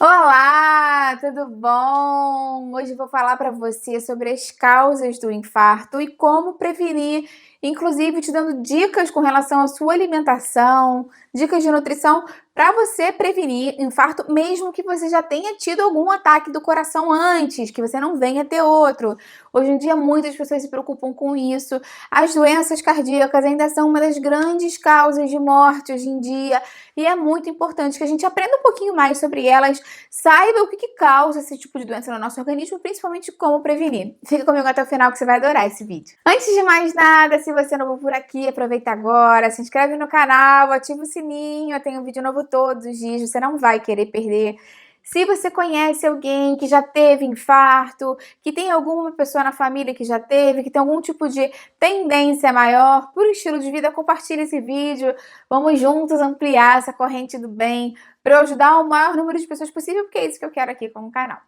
Olá, tudo bom? Hoje eu vou falar para você sobre as causas do infarto e como prevenir, inclusive te dando dicas com relação à sua alimentação, dicas de nutrição para você prevenir infarto, mesmo que você já tenha tido algum ataque do coração antes, que você não venha ter outro. Hoje em dia muitas pessoas se preocupam com isso. As doenças cardíacas ainda são uma das grandes causas de morte hoje em dia e é muito importante que a gente aprenda um pouquinho mais sobre elas, saiba o que causa esse tipo de doença no nosso organismo, principalmente como prevenir. Fica comigo até o final que você vai adorar esse vídeo. Antes de mais nada, se você é novo por aqui, aproveita agora, se inscreve no canal, ativa o sininho, eu tenho vídeo novo todos os dias, você não vai querer perder. Se você conhece alguém que já teve infarto, que tem alguma pessoa na família que já teve, que tem algum tipo de tendência maior por estilo de vida, compartilhe esse vídeo. Vamos juntos ampliar essa corrente do bem para eu ajudar o maior número de pessoas possível, porque é isso que eu quero aqui com o canal.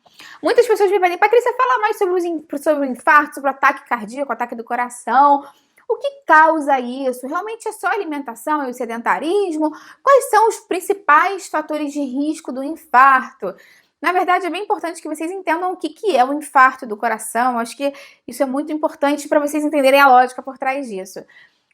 Muitas pessoas me pedem, Patrícia, fala mais sobre o infarto, sobre o ataque cardíaco, o ataque do coração. O que causa isso? Realmente é só alimentação e o sedentarismo? Quais são os principais fatores de risco do infarto? Na verdade, é bem importante que vocês entendam o que é o infarto do coração. Acho que isso é muito importante para vocês entenderem a lógica por trás disso.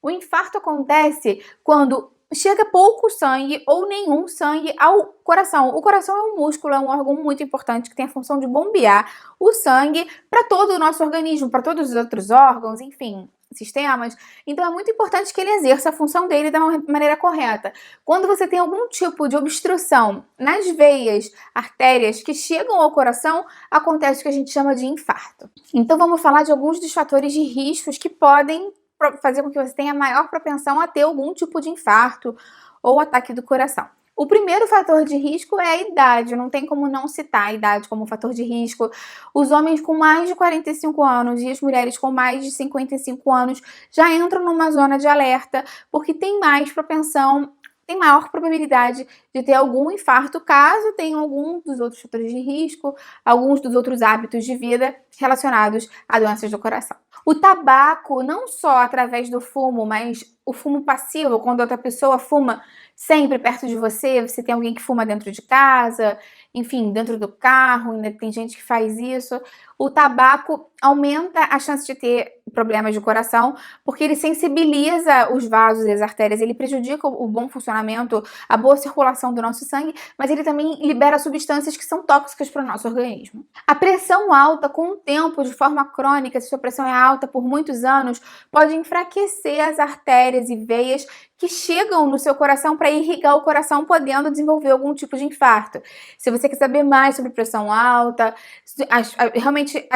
O infarto acontece quando chega pouco sangue ou nenhum sangue ao coração. O coração é um músculo, é um órgão muito importante que tem a função de bombear o sangue para todo o nosso organismo, para todos os outros órgãos, enfim, sistemas. Então é muito importante que ele exerça a função dele da maneira correta. Quando você tem algum tipo de obstrução nas veias, artérias que chegam ao coração, acontece o que a gente chama de infarto. Então vamos falar de alguns dos fatores de riscos que podem fazer com que você tenha maior propensão a ter algum tipo de infarto ou ataque do coração. O primeiro fator de risco é a idade, não tem como não citar a idade como fator de risco. Os homens com mais de 45 anos e as mulheres com mais de 55 anos já entram numa zona de alerta, porque tem mais propensão, tem maior probabilidade de ter algum infarto caso tenham algum dos outros fatores de risco, alguns dos outros hábitos de vida relacionados a doenças do coração. O tabaco, não só através do fumo, mas o fumo passivo, quando outra pessoa fuma sempre perto de você, você tem alguém que fuma dentro de casa, enfim, dentro do carro, ainda tem gente que faz isso. O tabaco aumenta a chance de ter problemas de coração, porque ele sensibiliza os vasos e as artérias, ele prejudica o bom funcionamento, a boa circulação do nosso sangue, mas ele também libera substâncias que são tóxicas para o nosso organismo. A pressão alta, com o tempo, de forma crônica, se sua pressão é alta por muitos anos, pode enfraquecer as artérias e veias que chegam no seu coração para irrigar o coração, podendo desenvolver algum tipo de infarto. Se você quer saber mais sobre pressão alta, realmente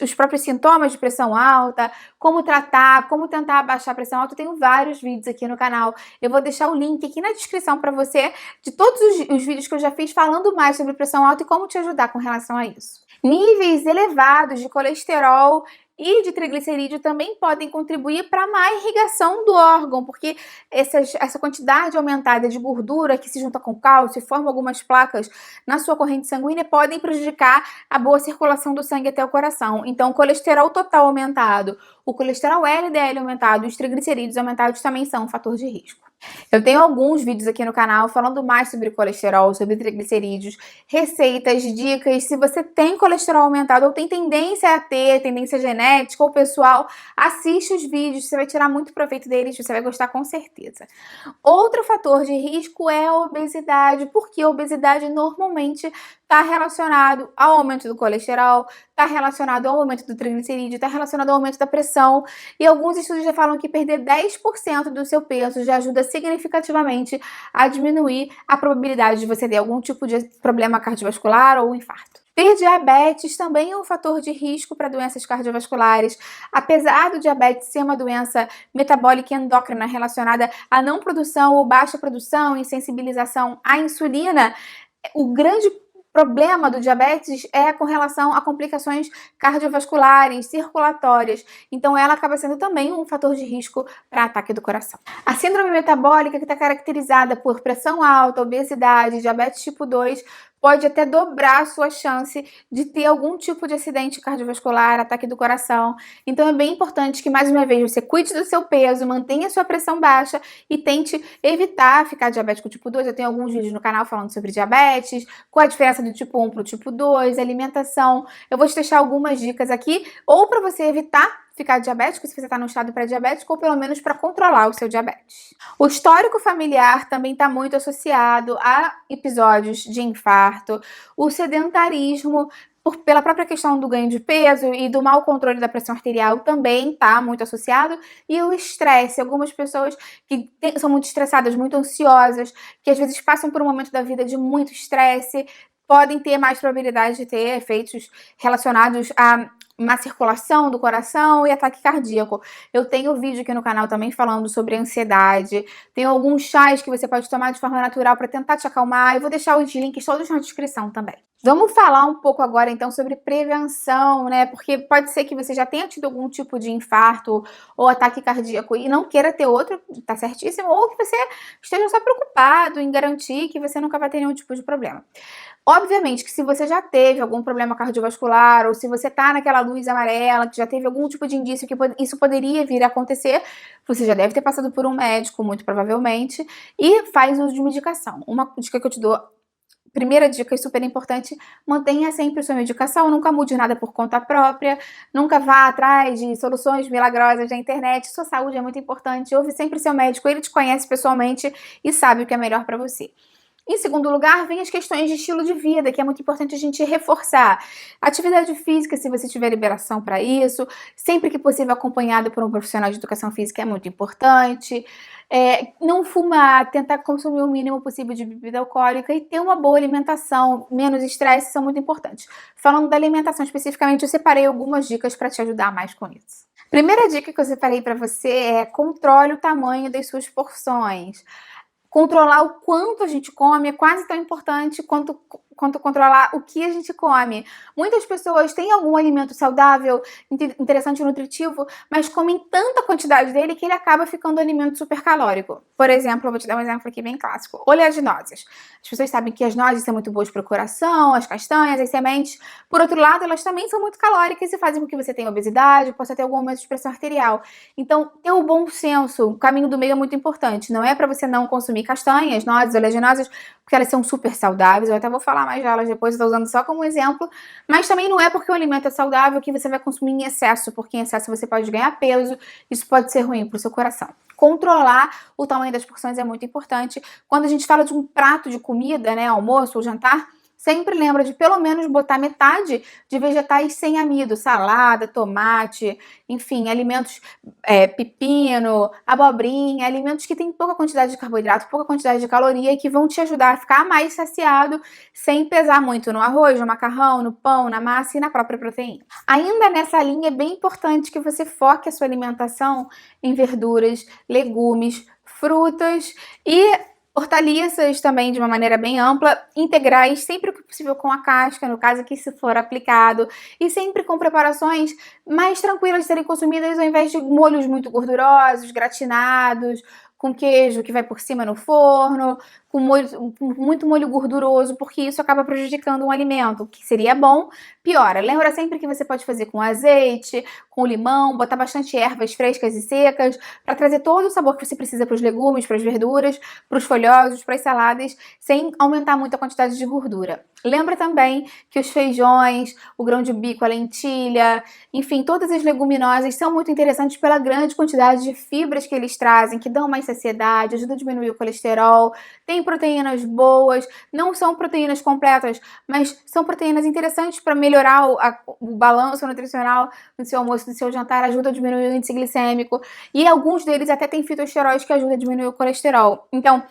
os próprios sintomas de pressão alta, como tratar, como tentar abaixar a pressão alta, eu tenho vários vídeos aqui no canal. Eu vou deixar o link aqui na descrição para você de todos os vídeos que eu já fiz falando mais sobre pressão alta e como te ajudar com relação a isso. Níveis elevados de colesterol e de triglicerídeo também podem contribuir para a má irrigação do órgão, porque essa quantidade aumentada de gordura que se junta com cálcio e forma algumas placas na sua corrente sanguínea podem prejudicar a boa circulação do sangue até o coração. Então, o colesterol total aumentado, o colesterol LDL aumentado e os triglicerídeos aumentados também são um fator de risco. Eu tenho alguns vídeos aqui no canal falando mais sobre colesterol, sobre triglicerídeos, receitas, dicas. Se você tem colesterol aumentado ou tem tendência a ter, tendência genética ou pessoal, assiste os vídeos, você vai tirar muito proveito deles, você vai gostar com certeza. Outro fator de risco é a obesidade, porque a obesidade normalmente está relacionado ao aumento do colesterol, está relacionado ao aumento do triglicerídeo, está relacionado ao aumento da pressão. E alguns estudos já falam que perder 10% do seu peso já ajuda significativamente a diminuir a probabilidade de você ter algum tipo de problema cardiovascular ou infarto. Ter diabetes também é um fator de risco para doenças cardiovasculares. Apesar do diabetes ser uma doença metabólica e endócrina relacionada à não produção ou baixa produção e sensibilização à insulina, o grande problema do diabetes é com relação a complicações cardiovasculares, circulatórias. Então, ela acaba sendo também um fator de risco para ataque do coração. A síndrome metabólica, que está caracterizada por pressão alta, obesidade, diabetes tipo 2, pode até dobrar a sua chance de ter algum tipo de acidente cardiovascular, ataque do coração. Então é bem importante que, mais uma vez, você cuide do seu peso, mantenha a sua pressão baixa e tente evitar ficar diabético tipo 2. Eu tenho alguns vídeos no canal falando sobre diabetes, qual a diferença do tipo 1 para o tipo 2, alimentação. Eu vou te deixar algumas dicas aqui, ou para você evitar ficar diabético, se você está no estado pré-diabético, ou pelo menos para controlar o seu diabetes. O histórico familiar também está muito associado a episódios de infarto, o sedentarismo, pela própria questão do ganho de peso e do mau controle da pressão arterial também está muito associado, e o estresse. Algumas pessoas que são muito estressadas, muito ansiosas, que às vezes passam por um momento da vida de muito estresse, podem ter mais probabilidade de ter efeitos relacionados a má circulação do coração e ataque cardíaco. Eu tenho vídeo aqui no canal também falando sobre ansiedade. Tem alguns chás que você pode tomar de forma natural para tentar te acalmar. Eu vou deixar os links todos na descrição também. Vamos falar um pouco agora então sobre prevenção, né? Porque pode ser que você já tenha tido algum tipo de infarto ou ataque cardíaco e não queira ter outro, tá certíssimo, ou que você esteja só preocupado em garantir que você nunca vai ter nenhum tipo de problema. Obviamente que se você já teve algum problema cardiovascular ou se você tá naquela luz amarela, que já teve algum tipo de indício que isso poderia vir a acontecer, você já deve ter passado por um médico, muito provavelmente, e faz uso de medicação. Uma dica que eu te dou, primeira dica super importante, mantenha sempre sua medicação, nunca mude nada por conta própria, nunca vá atrás de soluções milagrosas na internet, sua saúde é muito importante, ouve sempre seu médico, ele te conhece pessoalmente e sabe o que é melhor para você. Em segundo lugar, vem as questões de estilo de vida, que é muito importante a gente reforçar. Atividade física, se você tiver liberação para isso, sempre que possível acompanhado por um profissional de educação física é muito importante. Não fumar, tentar consumir o mínimo possível de bebida alcoólica e ter uma boa alimentação, menos estresse, são muito importantes. Falando da alimentação especificamente, eu separei algumas dicas para te ajudar mais com isso. Primeira dica que eu separei para você é: controle o tamanho das suas porções. Controlar o quanto a gente come é quase tão importante quanto controlar o que a gente come. Muitas pessoas têm algum alimento saudável, interessante e nutritivo, mas comem tanta quantidade dele que ele acaba ficando um alimento super calórico. Por exemplo, eu vou te dar um exemplo aqui bem clássico: oleaginosas. As pessoas sabem que as nozes são muito boas para o coração, as castanhas, as sementes. Por outro lado, elas também são muito calóricas e fazem com que você tenha obesidade, possa ter algum aumento de pressão arterial. Então, ter o bom senso, o caminho do meio é muito importante. Não é para você não consumir castanhas, nozes, oleaginosas, porque elas são super saudáveis. Eu até vou falar mais delas depois, estou usando só como exemplo. Mas também não é porque o alimento é saudável que você vai consumir em excesso, porque em excesso você pode ganhar peso. Isso pode ser ruim para o seu coração. Controlar o tamanho das porções é muito importante. Quando a gente fala de um prato de comida, né, almoço ou jantar, sempre lembra de pelo menos botar metade de vegetais sem amido, salada, tomate, enfim, alimentos, pepino, abobrinha, alimentos que têm pouca quantidade de carboidrato, pouca quantidade de caloria e que vão te ajudar a ficar mais saciado sem pesar muito no arroz, no macarrão, no pão, na massa e na própria proteína. Ainda nessa linha, é bem importante que você foque a sua alimentação em verduras, legumes, frutas e hortaliças também de uma maneira bem ampla, integrais, sempre que possível com a casca, no caso que se for aplicado, e sempre com preparações mais tranquilas de serem consumidas ao invés de molhos muito gordurosos, gratinados, com queijo que vai por cima no forno, com muito molho gorduroso, porque isso acaba prejudicando um alimento, que seria bom, piora. Lembra sempre que você pode fazer com azeite, com limão, botar bastante ervas frescas e secas, para trazer todo o sabor que você precisa para os legumes, para as verduras, para os folhosos, para as saladas, sem aumentar muito a quantidade de gordura. Lembra também que os feijões, o grão de bico, a lentilha, enfim, todas as leguminosas são muito interessantes pela grande quantidade de fibras que eles trazem, que dão mais saciedade, ajudam a diminuir o colesterol, tem proteínas boas, não são proteínas completas, mas são proteínas interessantes para melhorar o balanço nutricional do seu almoço, do seu jantar, ajuda a diminuir o índice glicêmico, e alguns deles até têm fitosteróis que ajudam a diminuir o colesterol. Então,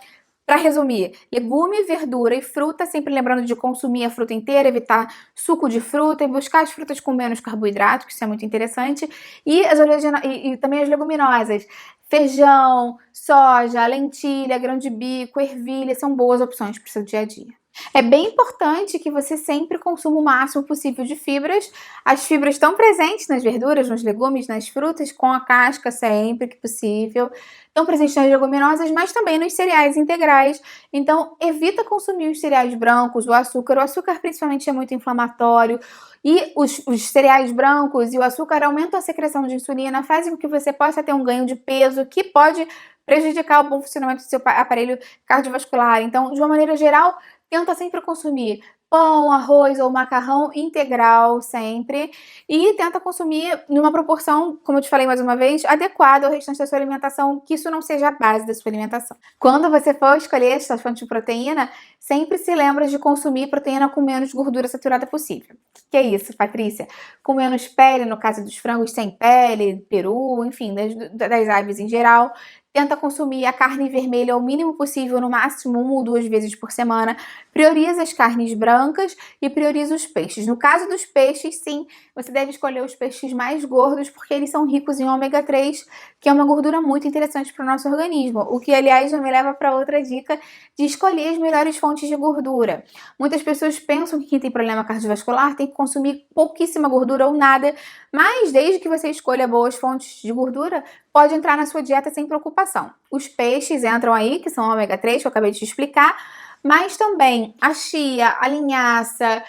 para resumir, legume, verdura e fruta, sempre lembrando de consumir a fruta inteira, evitar suco de fruta e buscar as frutas com menos carboidrato, que isso é muito interessante, e também as leguminosas. Feijão, soja, lentilha, grão de bico, ervilha, são boas opções para o seu dia a dia. É bem importante que você sempre consuma o máximo possível de fibras. As fibras estão presentes nas verduras, nos legumes, nas frutas, com a casca sempre que possível. Estão presentes nas leguminosas, mas também nos cereais integrais. Então, evita consumir os cereais brancos, o açúcar. O açúcar, principalmente, é muito inflamatório. E os cereais brancos e o açúcar aumentam a secreção de insulina, fazem com que você possa ter um ganho de peso, que pode prejudicar o bom funcionamento do seu aparelho cardiovascular. Então, de uma maneira geral, tenta sempre consumir pão, arroz ou macarrão integral sempre e tenta consumir numa proporção, como eu te falei mais uma vez, adequada ao restante da sua alimentação, que isso não seja a base da sua alimentação. Quando você for escolher essa fonte de proteína, sempre se lembra de consumir proteína com menos gordura saturada possível. O que é isso, Patrícia? Com menos pele, no caso dos frangos sem pele, peru, enfim, das aves em geral. Tenta consumir a carne vermelha o mínimo possível, no máximo 1 ou 2 vezes por semana. Prioriza as carnes brancas e prioriza os peixes. No caso dos peixes, sim, você deve escolher os peixes mais gordos, porque eles são ricos em ômega 3, que é uma gordura muito interessante para o nosso organismo. O que, aliás, já me leva para outra dica de escolher as melhores fontes de gordura. Muitas pessoas pensam que quem tem problema cardiovascular tem que consumir pouquíssima gordura ou nada, mas desde que você escolha boas fontes de gordura, pode entrar na sua dieta sem preocupação. Os peixes entram aí, que são ômega 3, que eu acabei de te explicar, mas também a chia, a linhaça,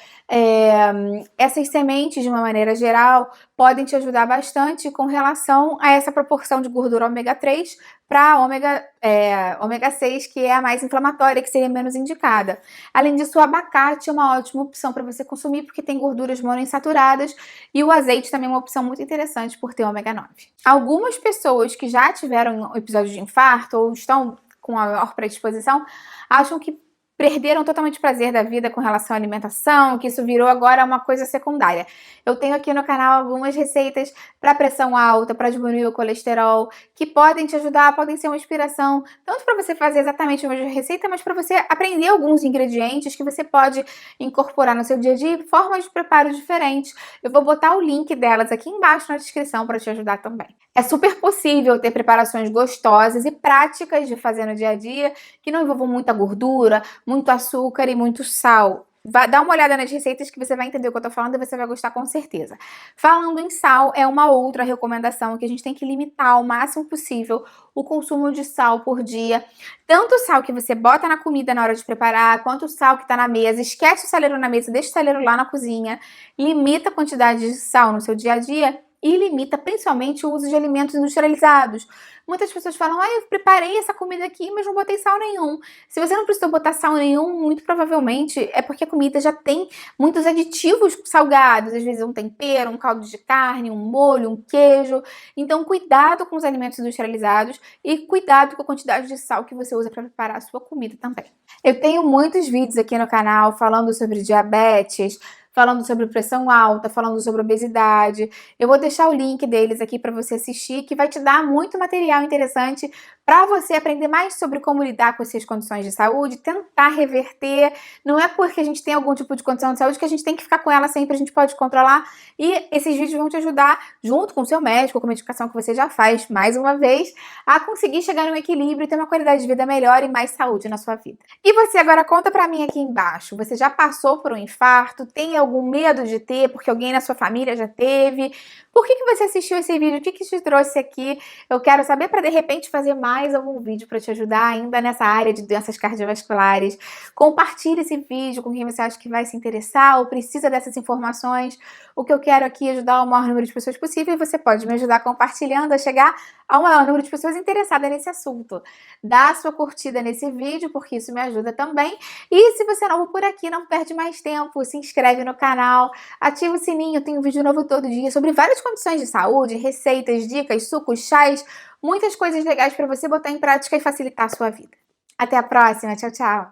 essas sementes, de uma maneira geral, podem te ajudar bastante com relação a essa proporção de gordura ômega 3 para ômega 6, que é a mais inflamatória, que seria menos indicada. Além disso, o abacate é uma ótima opção para você consumir, porque tem gorduras monoinsaturadas, e o azeite também é uma opção muito interessante por ter ômega 9. Algumas pessoas que já tiveram episódio de infarto ou estão com a maior predisposição acham que perderam totalmente o prazer da vida com relação à alimentação, que isso virou agora uma coisa secundária. Eu tenho aqui no canal algumas receitas para pressão alta, para diminuir o colesterol, que podem te ajudar, podem ser uma inspiração, tanto para você fazer exatamente a mesma receita, mas para você aprender alguns ingredientes que você pode incorporar no seu dia a dia e formas de preparo diferentes. Eu vou botar o link delas aqui embaixo na descrição para te ajudar também. É super possível ter preparações gostosas e práticas de fazer no dia a dia, que não envolvam muita gordura, muito açúcar e muito sal. Dá uma olhada nas receitas que você vai entender o que eu tô falando e você vai gostar com certeza. Falando em sal, é uma outra recomendação que a gente tem que limitar ao máximo possível o consumo de sal por dia. Tanto o sal que você bota na comida na hora de preparar, quanto o sal que tá na mesa. Esquece o saleiro na mesa, deixa o saleiro lá na cozinha. Limita a quantidade de sal no seu dia a dia e limita principalmente o uso de alimentos industrializados. Muitas pessoas falam, eu preparei essa comida aqui, mas não botei sal nenhum. Se você não precisou botar sal nenhum, muito provavelmente é porque a comida já tem muitos aditivos salgados, às vezes um tempero, um caldo de carne, um molho, um queijo. Então, cuidado com os alimentos industrializados e cuidado com a quantidade de sal que você usa para preparar a sua comida também. Eu tenho muitos vídeos aqui no canal falando sobre diabetes, falando sobre pressão alta, falando sobre obesidade. Eu vou deixar o link deles aqui para você assistir, que vai te dar muito material interessante para você aprender mais sobre como lidar com essas condições de saúde, tentar reverter. Não é porque a gente tem algum tipo de condição de saúde que a gente tem que ficar com ela sempre, a gente pode controlar. E esses vídeos vão te ajudar, junto com o seu médico, com a medicação que você já faz, mais uma vez, a conseguir chegar num equilíbrio e ter uma qualidade de vida melhor e mais saúde na sua vida. E você agora conta para mim aqui embaixo, você já passou por um infarto? Tem algum medo de ter, porque alguém na sua família já teve? Por que você assistiu esse vídeo? O que te trouxe aqui? Eu quero saber para de repente fazer mais algum vídeo para te ajudar ainda nessa área de doenças cardiovasculares. Compartilhe esse vídeo com quem você acha que vai se interessar ou precisa dessas informações. O que eu quero aqui é ajudar o maior número de pessoas possível e você pode me ajudar compartilhando a chegar ao maior número de pessoas interessadas nesse assunto. Dá a sua curtida nesse vídeo, porque isso me ajuda também. E se você é novo por aqui, não perde mais tempo, se inscreve no canal, ativa o sininho, tem um vídeo novo todo dia sobre várias condições de saúde, receitas, dicas, sucos, chás, muitas coisas legais para você botar em prática e facilitar a sua vida. Até a próxima, tchau, tchau!